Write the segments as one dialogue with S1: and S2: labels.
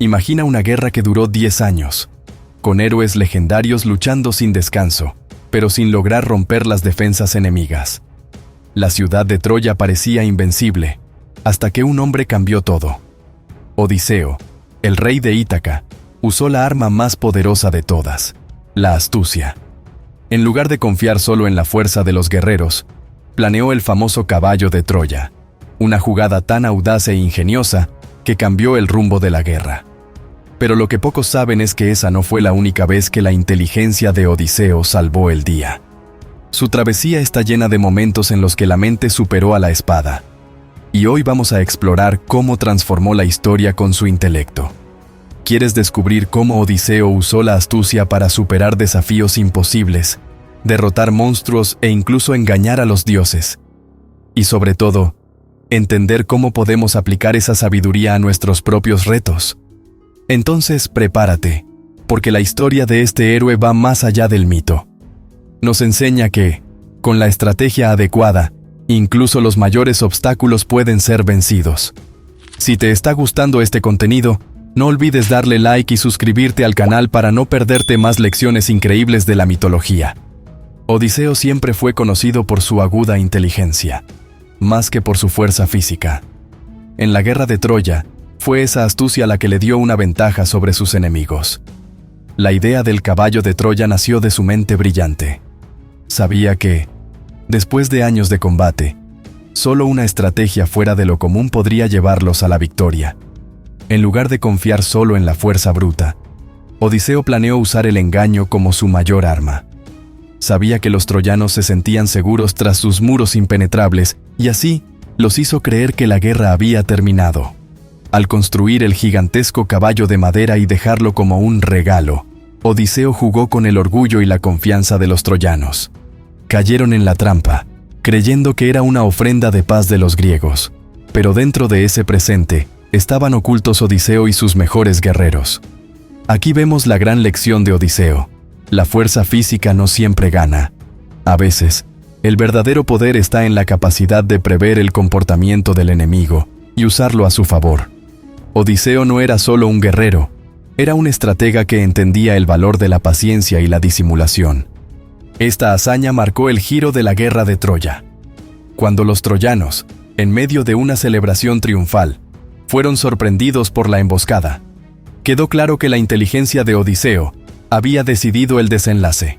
S1: Imagina una guerra que duró 10 años, con héroes legendarios luchando sin descanso, pero sin lograr romper las defensas enemigas. La ciudad de Troya parecía invencible, hasta que un hombre cambió todo. Odiseo, el rey de Ítaca, usó la arma más poderosa de todas, la astucia. En lugar de confiar solo en la fuerza de los guerreros, planeó el famoso caballo de Troya, una jugada tan audaz e ingeniosa que cambió el rumbo de la guerra. Pero lo que pocos saben es que esa no fue la única vez que la inteligencia de Odiseo salvó el día. Su travesía está llena de momentos en los que la mente superó a la espada. Y hoy vamos a explorar cómo transformó la historia con su intelecto. ¿Quieres descubrir cómo Odiseo usó la astucia para superar desafíos imposibles, derrotar monstruos e incluso engañar a los dioses? Y sobre todo, entender cómo podemos aplicar esa sabiduría a nuestros propios retos. Entonces, prepárate, porque la historia de este héroe va más allá del mito. Nos enseña que, con la estrategia adecuada, incluso los mayores obstáculos pueden ser vencidos. Si te está gustando este contenido, no olvides darle like y suscribirte al canal para no perderte más lecciones increíbles de la mitología. Odiseo siempre fue conocido por su aguda inteligencia, más que por su fuerza física. En la guerra de Troya, fue esa astucia la que le dio una ventaja sobre sus enemigos. La idea del caballo de Troya nació de su mente brillante. Sabía que, después de años de combate, solo una estrategia fuera de lo común podría llevarlos a la victoria. En lugar de confiar solo en la fuerza bruta, Odiseo planeó usar el engaño como su mayor arma. Sabía que los troyanos se sentían seguros tras sus muros impenetrables y así los hizo creer que la guerra había terminado. Al construir el gigantesco caballo de madera y dejarlo como un regalo, Odiseo jugó con el orgullo y la confianza de los troyanos. Cayeron en la trampa, creyendo que era una ofrenda de paz de los griegos, pero dentro de ese presente estaban ocultos Odiseo y sus mejores guerreros. Aquí vemos la gran lección de Odiseo. La fuerza física no siempre gana. A veces, el verdadero poder está en la capacidad de prever el comportamiento del enemigo y usarlo a su favor. Odiseo no era solo un guerrero, era un estratega que entendía el valor de la paciencia y la disimulación. Esta hazaña marcó el giro de la guerra de Troya. Cuando los troyanos, en medio de una celebración triunfal, fueron sorprendidos por la emboscada, quedó claro que la inteligencia de Odiseo había decidido el desenlace.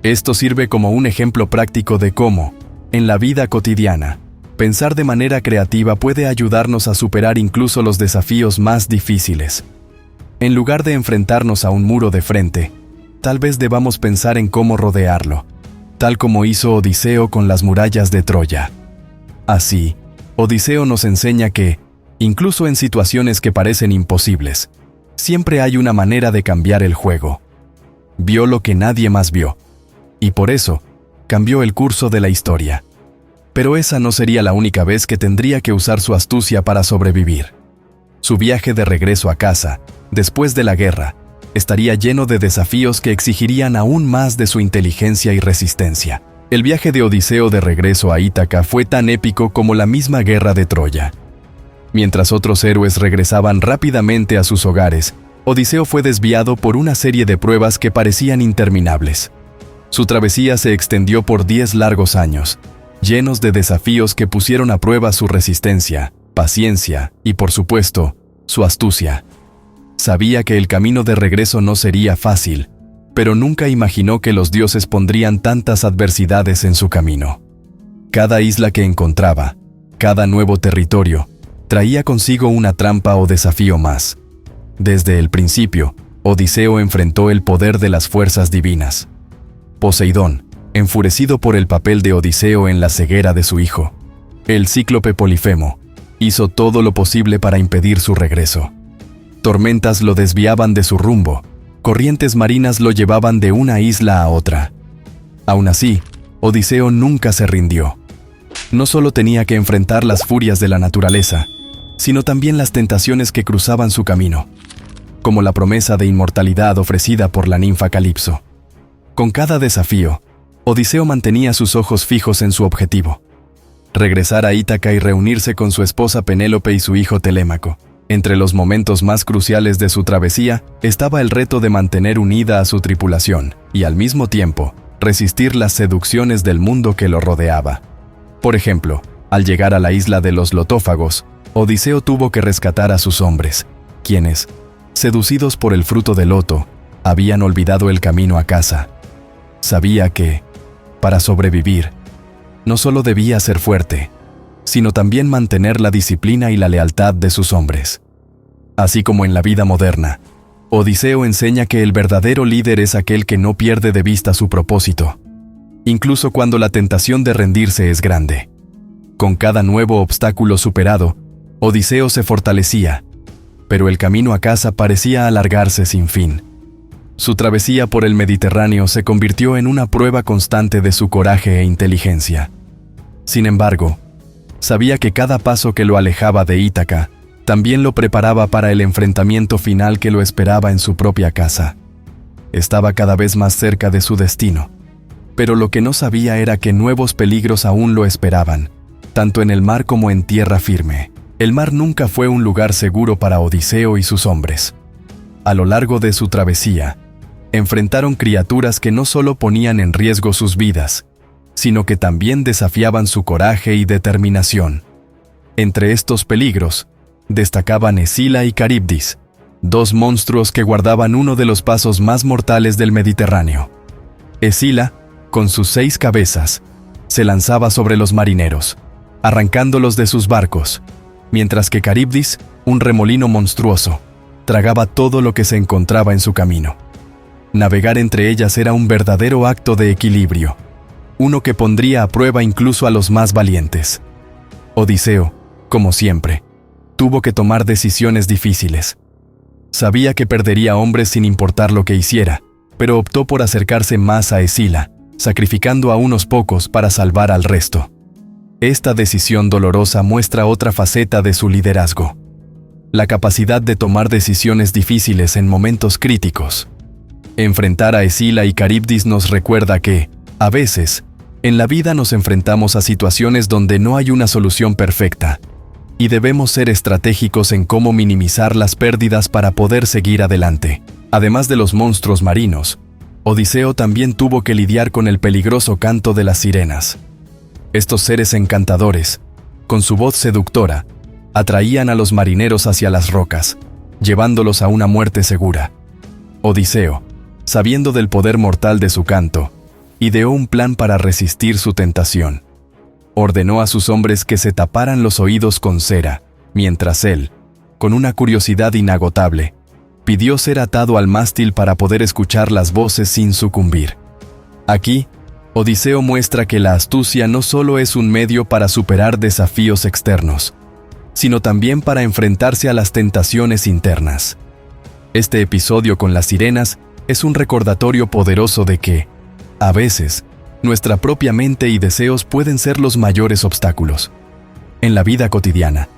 S1: Esto sirve como un ejemplo práctico de cómo, en la vida cotidiana, pensar de manera creativa puede ayudarnos a superar incluso los desafíos más difíciles. En lugar de enfrentarnos a un muro de frente, tal vez debamos pensar en cómo rodearlo, tal como hizo Odiseo con las murallas de Troya. Así, Odiseo nos enseña que, incluso en situaciones que parecen imposibles, siempre hay una manera de cambiar el juego. Vio lo que nadie más vio, y por eso, cambió el curso de la historia. Pero esa no sería la única vez que tendría que usar su astucia para sobrevivir. Su viaje de regreso a casa, después de la guerra, estaría lleno de desafíos que exigirían aún más de su inteligencia y resistencia. El viaje de Odiseo de regreso a Ítaca fue tan épico como la misma guerra de Troya. Mientras otros héroes regresaban rápidamente a sus hogares, Odiseo fue desviado por una serie de pruebas que parecían interminables. Su travesía se extendió por 10 largos años, llenos de desafíos que pusieron a prueba su resistencia, paciencia y, por supuesto, su astucia. Sabía que el camino de regreso no sería fácil, pero nunca imaginó que los dioses pondrían tantas adversidades en su camino. Cada isla que encontraba, cada nuevo territorio, traía consigo una trampa o desafío más. Desde el principio, Odiseo enfrentó el poder de las fuerzas divinas. Poseidón, enfurecido por el papel de Odiseo en la ceguera de su hijo. El cíclope Polifemo hizo todo lo posible para impedir su regreso. Tormentas lo desviaban de su rumbo, corrientes marinas lo llevaban de una isla a otra. Aún así, Odiseo nunca se rindió. No solo tenía que enfrentar las furias de la naturaleza, sino también las tentaciones que cruzaban su camino, como la promesa de inmortalidad ofrecida por la ninfa Calipso. Con cada desafío, Odiseo mantenía sus ojos fijos en su objetivo: regresar a Ítaca y reunirse con su esposa Penélope y su hijo Telémaco. Entre los momentos más cruciales de su travesía estaba el reto de mantener unida a su tripulación y, al mismo tiempo, resistir las seducciones del mundo que lo rodeaba. Por ejemplo, al llegar a la isla de los lotófagos, Odiseo tuvo que rescatar a sus hombres, quienes, seducidos por el fruto del loto, habían olvidado el camino a casa. Sabía que, para sobrevivir, no solo debía ser fuerte, sino también mantener la disciplina y la lealtad de sus hombres. Así como en la vida moderna, Odiseo enseña que el verdadero líder es aquel que no pierde de vista su propósito, incluso cuando la tentación de rendirse es grande. Con cada nuevo obstáculo superado, Odiseo se fortalecía, pero el camino a casa parecía alargarse sin fin. Su travesía por el Mediterráneo se convirtió en una prueba constante de su coraje e inteligencia. Sin embargo, sabía que cada paso que lo alejaba de Ítaca también lo preparaba para el enfrentamiento final que lo esperaba en su propia casa. Estaba cada vez más cerca de su destino, pero lo que no sabía era que nuevos peligros aún lo esperaban, tanto en el mar como en tierra firme. El mar nunca fue un lugar seguro para Odiseo y sus hombres. A lo largo de su travesía, enfrentaron criaturas que no solo ponían en riesgo sus vidas, sino que también desafiaban su coraje y determinación. Entre estos peligros, destacaban Escila y Caribdis, dos monstruos que guardaban uno de los pasos más mortales del Mediterráneo. Escila, con sus 6 cabezas, se lanzaba sobre los marineros, arrancándolos de sus barcos, mientras que Caribdis, un remolino monstruoso, tragaba todo lo que se encontraba en su camino. Navegar entre ellas era un verdadero acto de equilibrio, uno que pondría a prueba incluso a los más valientes. Odiseo, como siempre, tuvo que tomar decisiones difíciles. Sabía que perdería hombres sin importar lo que hiciera, pero optó por acercarse más a Escila, sacrificando a unos pocos para salvar al resto. Esta decisión dolorosa muestra otra faceta de su liderazgo: la capacidad de tomar decisiones difíciles en momentos críticos. Enfrentar a Escila y Caribdis nos recuerda que, a veces, en la vida nos enfrentamos a situaciones donde no hay una solución perfecta, y debemos ser estratégicos en cómo minimizar las pérdidas para poder seguir adelante. Además de los monstruos marinos, Odiseo también tuvo que lidiar con el peligroso canto de las sirenas. Estos seres encantadores, con su voz seductora, atraían a los marineros hacia las rocas, llevándolos a una muerte segura. Odiseo, sabiendo del poder mortal de su canto, ideó un plan para resistir su tentación. Ordenó a sus hombres que se taparan los oídos con cera, mientras él, con una curiosidad inagotable, pidió ser atado al mástil para poder escuchar las voces sin sucumbir. Aquí, Odiseo muestra que la astucia no solo es un medio para superar desafíos externos, sino también para enfrentarse a las tentaciones internas. Este episodio con las sirenas es un recordatorio poderoso de que, a veces, nuestra propia mente y deseos pueden ser los mayores obstáculos. En la vida cotidiana,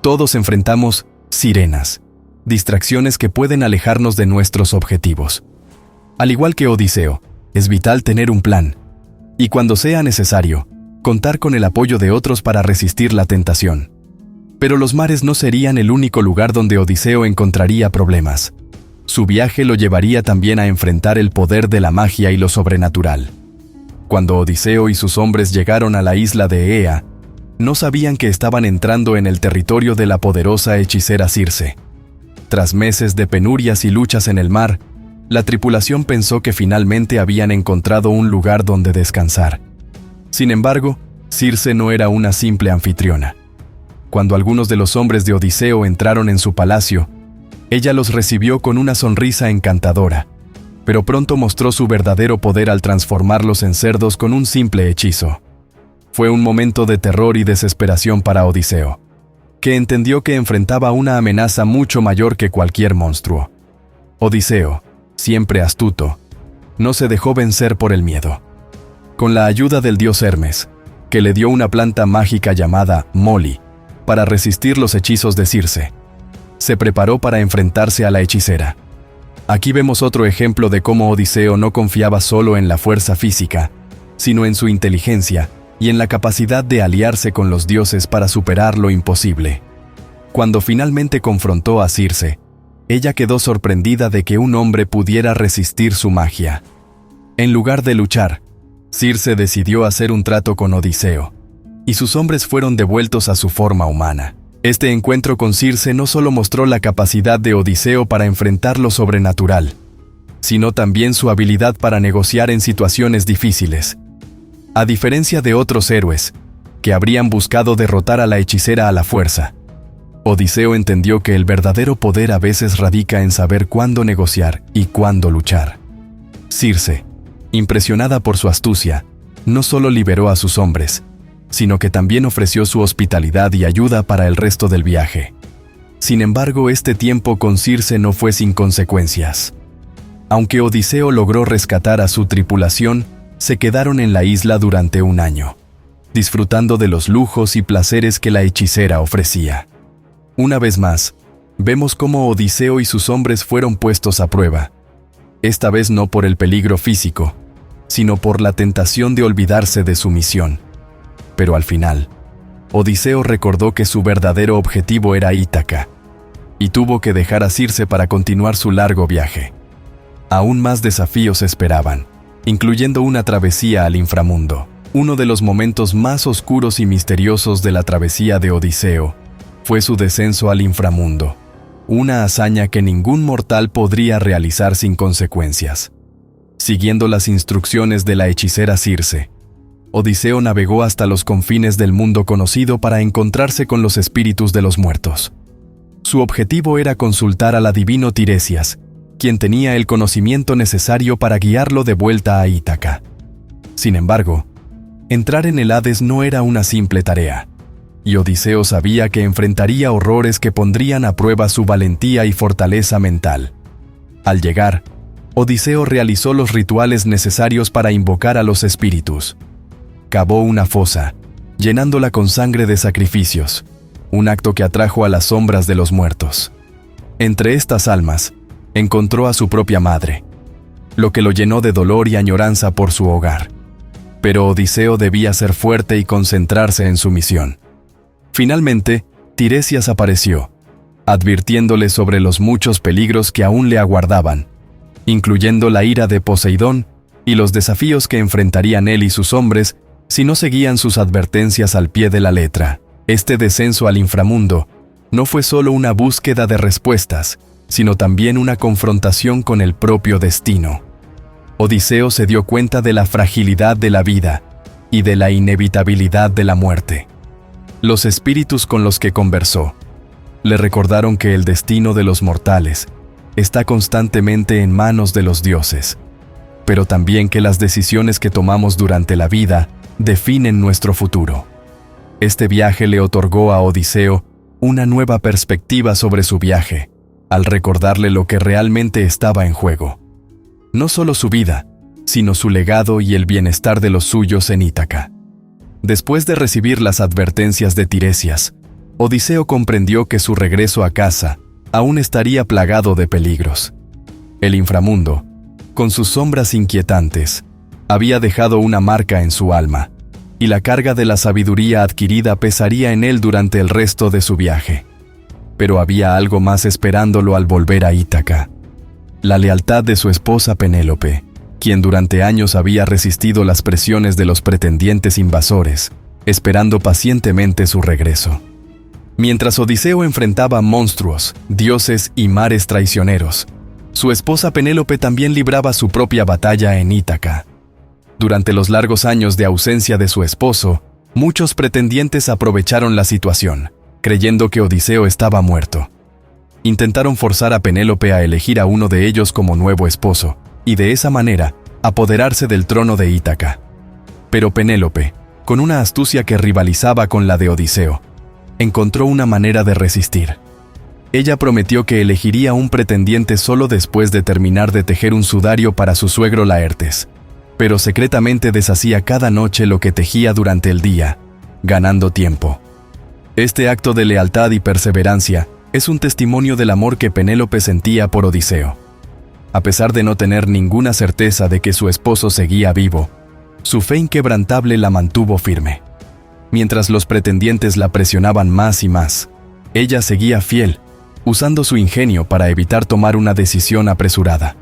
S1: todos enfrentamos sirenas, distracciones que pueden alejarnos de nuestros objetivos. Al igual que Odiseo, es vital tener un plan, y cuando sea necesario, contar con el apoyo de otros para resistir la tentación. Pero los mares no serían el único lugar donde Odiseo encontraría problemas. Su viaje lo llevaría también a enfrentar el poder de la magia y lo sobrenatural. Cuando Odiseo y sus hombres llegaron a la isla de Ea, no sabían que estaban entrando en el territorio de la poderosa hechicera Circe. Tras meses de penurias y luchas en el mar, la tripulación pensó que finalmente habían encontrado un lugar donde descansar. Sin embargo, Circe no era una simple anfitriona. Cuando algunos de los hombres de Odiseo entraron en su palacio, ella los recibió con una sonrisa encantadora, pero pronto mostró su verdadero poder al transformarlos en cerdos con un simple hechizo. Fue un momento de terror y desesperación para Odiseo, que entendió que enfrentaba una amenaza mucho mayor que cualquier monstruo. Odiseo, siempre astuto, no se dejó vencer por el miedo. Con la ayuda del dios Hermes, que le dio una planta mágica llamada Moli, para resistir los hechizos de Circe, se preparó para enfrentarse a la hechicera. Aquí vemos otro ejemplo de cómo Odiseo no confiaba solo en la fuerza física, sino en su inteligencia y en la capacidad de aliarse con los dioses para superar lo imposible. Cuando finalmente confrontó a Circe, ella quedó sorprendida de que un hombre pudiera resistir su magia. En lugar de luchar, Circe decidió hacer un trato con Odiseo, y sus hombres fueron devueltos a su forma humana. Este encuentro con Circe no solo mostró la capacidad de Odiseo para enfrentar lo sobrenatural, sino también su habilidad para negociar en situaciones difíciles. A diferencia de otros héroes, que habrían buscado derrotar a la hechicera a la fuerza, Odiseo entendió que el verdadero poder a veces radica en saber cuándo negociar y cuándo luchar. Circe, impresionada por su astucia, no solo liberó a sus hombres, sino que también ofreció su hospitalidad y ayuda para el resto del viaje. Sin embargo, este tiempo con Circe no fue sin consecuencias. Aunque Odiseo logró rescatar a su tripulación, se quedaron en la isla durante un año, disfrutando de los lujos y placeres que la hechicera ofrecía. Una vez más, vemos cómo Odiseo y sus hombres fueron puestos a prueba, esta vez no por el peligro físico, sino por la tentación de olvidarse de su misión. Pero al final, Odiseo recordó que su verdadero objetivo era Ítaca, y tuvo que dejar a Circe para continuar su largo viaje. Aún más desafíos esperaban, incluyendo una travesía al inframundo. Uno de los momentos más oscuros y misteriosos de la travesía de Odiseo fue su descenso al inframundo, una hazaña que ningún mortal podría realizar sin consecuencias. Siguiendo las instrucciones de la hechicera Circe, Odiseo navegó hasta los confines del mundo conocido para encontrarse con los espíritus de los muertos. Su objetivo era consultar al adivino Tiresias, quien tenía el conocimiento necesario para guiarlo de vuelta a Ítaca. Sin embargo, entrar en el Hades no era una simple tarea, y Odiseo sabía que enfrentaría horrores que pondrían a prueba su valentía y fortaleza mental. Al llegar, Odiseo realizó los rituales necesarios para invocar a los espíritus. Cavó una fosa, llenándola con sangre de sacrificios, un acto que atrajo a las sombras de los muertos. Entre estas almas, encontró a su propia madre, lo que lo llenó de dolor y añoranza por su hogar. Pero Odiseo debía ser fuerte y concentrarse en su misión. Finalmente, Tiresias apareció, advirtiéndole sobre los muchos peligros que aún le aguardaban, incluyendo la ira de Poseidón y los desafíos que enfrentarían él y sus hombres si no seguían sus advertencias al pie de la letra. Este descenso al inframundo no fue solo una búsqueda de respuestas, sino también una confrontación con el propio destino. Odiseo se dio cuenta de la fragilidad de la vida y de la inevitabilidad de la muerte. Los espíritus con los que conversó le recordaron que el destino de los mortales está constantemente en manos de los dioses, pero también que las decisiones que tomamos durante la vida definen nuestro futuro. Este viaje le otorgó a Odiseo una nueva perspectiva sobre su viaje, al recordarle lo que realmente estaba en juego. No solo su vida, sino su legado y el bienestar de los suyos en Ítaca. Después de recibir las advertencias de Tiresias, Odiseo comprendió que su regreso a casa aún estaría plagado de peligros. El inframundo, con sus sombras inquietantes, había dejado una marca en su alma, y la carga de la sabiduría adquirida pesaría en él durante el resto de su viaje. Pero había algo más esperándolo al volver a Ítaca: la lealtad de su esposa Penélope, quien durante años había resistido las presiones de los pretendientes invasores, esperando pacientemente su regreso. Mientras Odiseo enfrentaba monstruos, dioses y mares traicioneros, su esposa Penélope también libraba su propia batalla en Ítaca. Durante los largos años de ausencia de su esposo, muchos pretendientes aprovecharon la situación, creyendo que Odiseo estaba muerto. Intentaron forzar a Penélope a elegir a uno de ellos como nuevo esposo, y de esa manera, apoderarse del trono de Ítaca. Pero Penélope, con una astucia que rivalizaba con la de Odiseo, encontró una manera de resistir. Ella prometió que elegiría un pretendiente solo después de terminar de tejer un sudario para su suegro Laertes, pero secretamente deshacía cada noche lo que tejía durante el día, ganando tiempo. Este acto de lealtad y perseverancia es un testimonio del amor que Penélope sentía por Odiseo. A pesar de no tener ninguna certeza de que su esposo seguía vivo, su fe inquebrantable la mantuvo firme. Mientras los pretendientes la presionaban más y más, Ella seguía fiel, usando su ingenio para evitar tomar una decisión apresurada.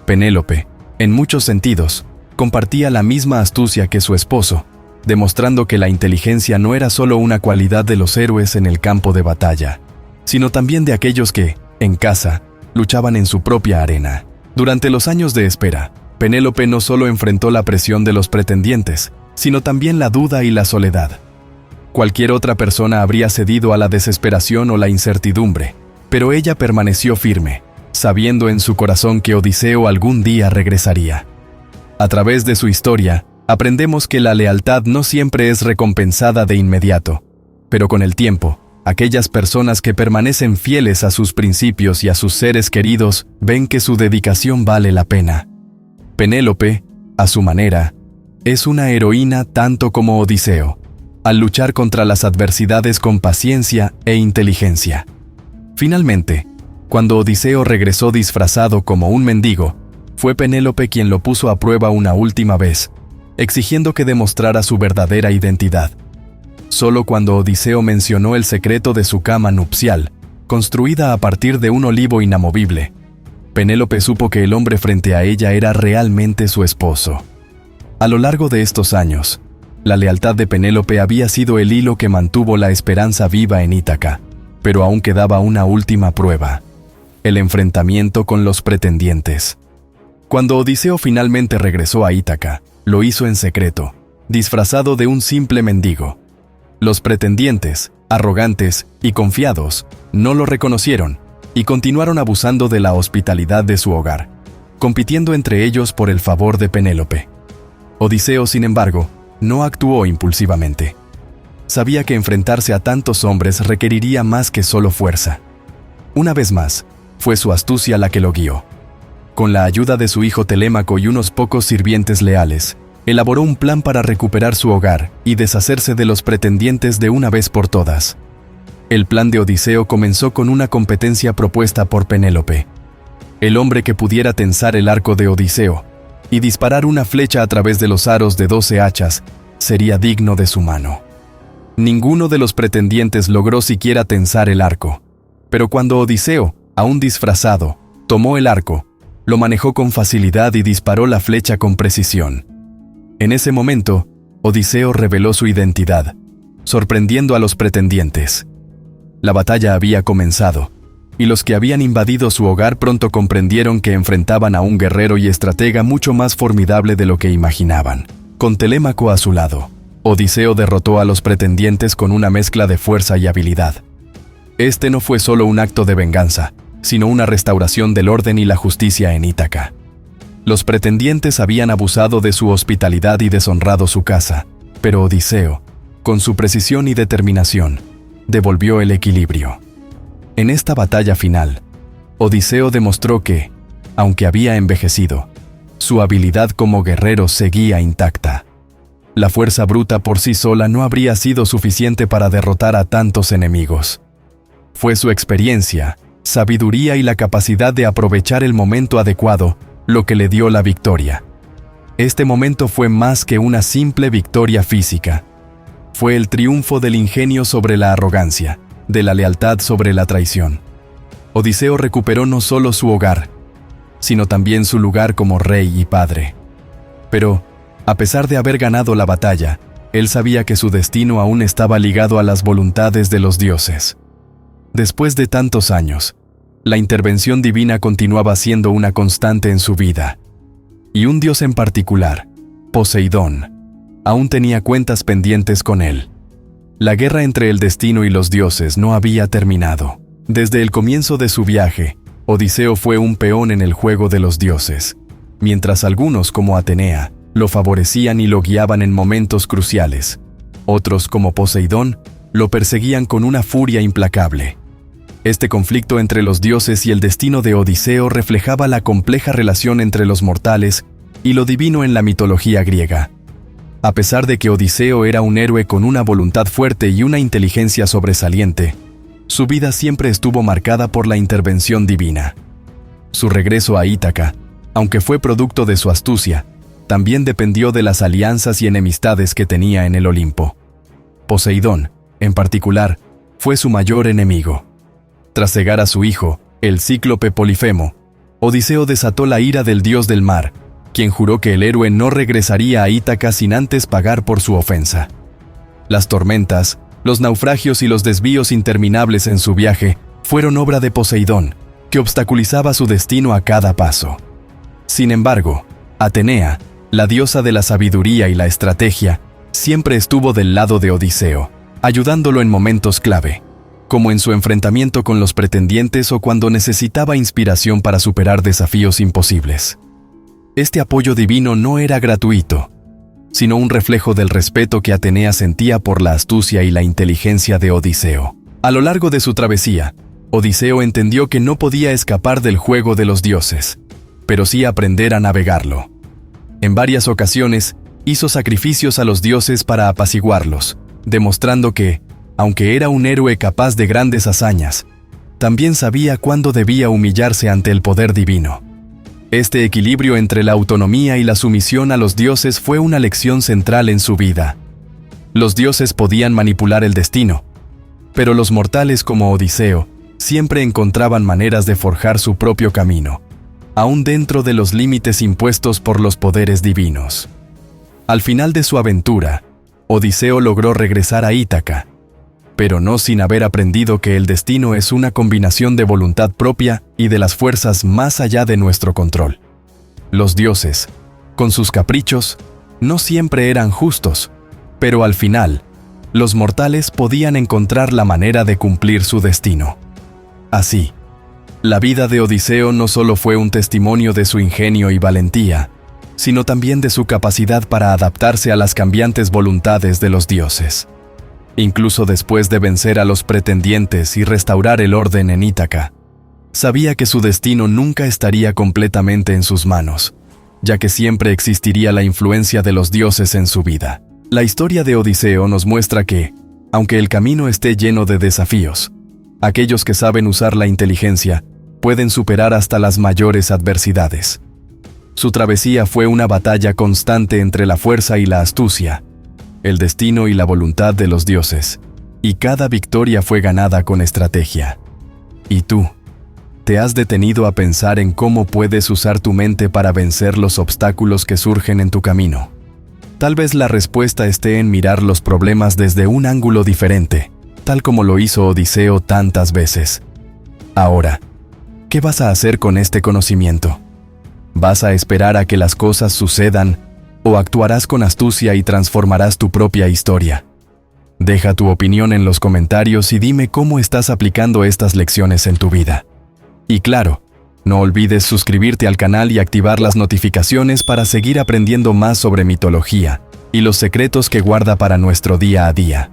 S1: Penélope, en muchos sentidos, compartía la misma astucia que su esposo, demostrando que la inteligencia no era solo una cualidad de los héroes en el campo de batalla, sino también de aquellos que, en casa, luchaban en su propia arena. Durante los años de espera, Penélope no solo enfrentó la presión de los pretendientes, sino también la duda y la soledad. Cualquier otra persona habría cedido a la desesperación o la incertidumbre, pero ella permaneció firme, sabiendo en su corazón que Odiseo algún día regresaría. A través de su historia, aprendemos que la lealtad no siempre es recompensada de inmediato, pero con el tiempo, aquellas personas que permanecen fieles a sus principios y a sus seres queridos ven que su dedicación vale la pena. Penélope, a su manera, es una heroína tanto como Odiseo, al luchar contra las adversidades con paciencia e inteligencia. Finalmente, cuando Odiseo regresó disfrazado como un mendigo, fue Penélope quien lo puso a prueba una última vez, exigiendo que demostrara su verdadera identidad. Solo cuando Odiseo mencionó el secreto de su cama nupcial, construida a partir de un olivo inamovible, Penélope supo que el hombre frente a ella era realmente su esposo. A lo largo de estos años, la lealtad de Penélope había sido el hilo que mantuvo la esperanza viva en Ítaca, pero aún quedaba una última prueba: el enfrentamiento con los pretendientes. Cuando Odiseo finalmente regresó a Ítaca, lo hizo en secreto, disfrazado de un simple mendigo. Los pretendientes, arrogantes y confiados, no lo reconocieron y continuaron abusando de la hospitalidad de su hogar, compitiendo entre ellos por el favor de Penélope. Odiseo, sin embargo, no actuó impulsivamente. Sabía que enfrentarse a tantos hombres requeriría más que solo fuerza. Una vez más, fue su astucia la que lo guió. Con la ayuda de su hijo Telémaco y unos pocos sirvientes leales, elaboró un plan para recuperar su hogar y deshacerse de los pretendientes de una vez por todas. El plan de Odiseo comenzó con una competencia propuesta por Penélope. El hombre que pudiera tensar el arco de Odiseo y disparar una flecha a través de los aros de 12 hachas sería digno de su mano. Ninguno de los pretendientes logró siquiera tensar el arco, pero cuando Odiseo, aún disfrazado, tomó el arco, lo manejó con facilidad y disparó la flecha con precisión. En ese momento, Odiseo reveló su identidad, sorprendiendo a los pretendientes. La batalla había comenzado, y los que habían invadido su hogar pronto comprendieron que enfrentaban a un guerrero y estratega mucho más formidable de lo que imaginaban. Con Telémaco a su lado, Odiseo derrotó a los pretendientes con una mezcla de fuerza y habilidad. Este no fue solo un acto de venganza, sino una restauración del orden y la justicia en Ítaca. Los pretendientes habían abusado de su hospitalidad y deshonrado su casa, pero Odiseo, con su precisión y determinación, devolvió el equilibrio. En esta batalla final, Odiseo demostró que, aunque había envejecido, su habilidad como guerrero seguía intacta. La fuerza bruta por sí sola no habría sido suficiente para derrotar a tantos enemigos. Fue su experiencia, sabiduría y la capacidad de aprovechar el momento adecuado lo que le dio la victoria. Este momento fue más que una simple victoria física. Fue el triunfo del ingenio sobre la arrogancia, de la lealtad sobre la traición. Odiseo recuperó no solo su hogar, sino también su lugar como rey y padre. Pero, a pesar de haber ganado la batalla, él sabía que su destino aún estaba ligado a las voluntades de los dioses. Después de tantos años, la intervención divina continuaba siendo una constante en su vida. Y un dios en particular, Poseidón, aún tenía cuentas pendientes con él. La guerra entre el destino y los dioses no había terminado. Desde el comienzo de su viaje, Odiseo fue un peón en el juego de los dioses, mientras algunos, como Atenea, lo favorecían y lo guiaban en momentos cruciales. Otros, como Poseidón, lo perseguían con una furia implacable. Este conflicto entre los dioses y el destino de Odiseo reflejaba la compleja relación entre los mortales y lo divino en la mitología griega. A pesar de que Odiseo era un héroe con una voluntad fuerte y una inteligencia sobresaliente, su vida siempre estuvo marcada por la intervención divina. Su regreso a Ítaca, aunque fue producto de su astucia, también dependió de las alianzas y enemistades que tenía en el Olimpo. Poseidón, en particular, fue su mayor enemigo. Tras cegar a su hijo, el cíclope Polifemo, Odiseo desató la ira del dios del mar, quien juró que el héroe no regresaría a Ítaca sin antes pagar por su ofensa. Las tormentas, los naufragios y los desvíos interminables en su viaje fueron obra de Poseidón, que obstaculizaba su destino a cada paso. Sin embargo, Atenea, la diosa de la sabiduría y la estrategia, siempre estuvo del lado de Odiseo, ayudándolo en momentos clave, como en su enfrentamiento con los pretendientes o cuando necesitaba inspiración para superar desafíos imposibles. Este apoyo divino no era gratuito, sino un reflejo del respeto que Atenea sentía por la astucia y la inteligencia de Odiseo. A lo largo de su travesía, Odiseo entendió que no podía escapar del juego de los dioses, pero sí aprender a navegarlo. En varias ocasiones, hizo sacrificios a los dioses para apaciguarlos, demostrando que, aunque era un héroe capaz de grandes hazañas, también sabía cuándo debía humillarse ante el poder divino. Este equilibrio entre la autonomía y la sumisión a los dioses fue una lección central en su vida. Los dioses podían manipular el destino, pero los mortales como Odiseo siempre encontraban maneras de forjar su propio camino, aún dentro de los límites impuestos por los poderes divinos. Al final de su aventura, Odiseo logró regresar a Ítaca, pero no sin haber aprendido que el destino es una combinación de voluntad propia y de las fuerzas más allá de nuestro control. Los dioses, con sus caprichos, no siempre eran justos, pero al final, los mortales podían encontrar la manera de cumplir su destino. Así, la vida de Odiseo no solo fue un testimonio de su ingenio y valentía, sino también de su capacidad para adaptarse a las cambiantes voluntades de los dioses. Incluso después de vencer a los pretendientes y restaurar el orden en Ítaca, sabía que su destino nunca estaría completamente en sus manos, ya que siempre existiría la influencia de los dioses en su vida. La historia de Odiseo nos muestra que, aunque el camino esté lleno de desafíos, aquellos que saben usar la inteligencia pueden superar hasta las mayores adversidades. Su travesía fue una batalla constante entre la fuerza y la astucia, el destino y la voluntad de los dioses, y cada victoria fue ganada con estrategia. ¿Y tú? ¿Te has detenido a pensar en cómo puedes usar tu mente para vencer los obstáculos que surgen en tu camino? Tal vez la respuesta esté en mirar los problemas desde un ángulo diferente, tal como lo hizo Odiseo tantas veces. Ahora, ¿qué vas a hacer con este conocimiento? ¿Vas a esperar a que las cosas sucedan o actuarás con astucia y transformarás tu propia historia? Deja tu opinión en los comentarios y dime cómo estás aplicando estas lecciones en tu vida. Y claro, no olvides suscribirte al canal y activar las notificaciones para seguir aprendiendo más sobre mitología y los secretos que guarda para nuestro día a día.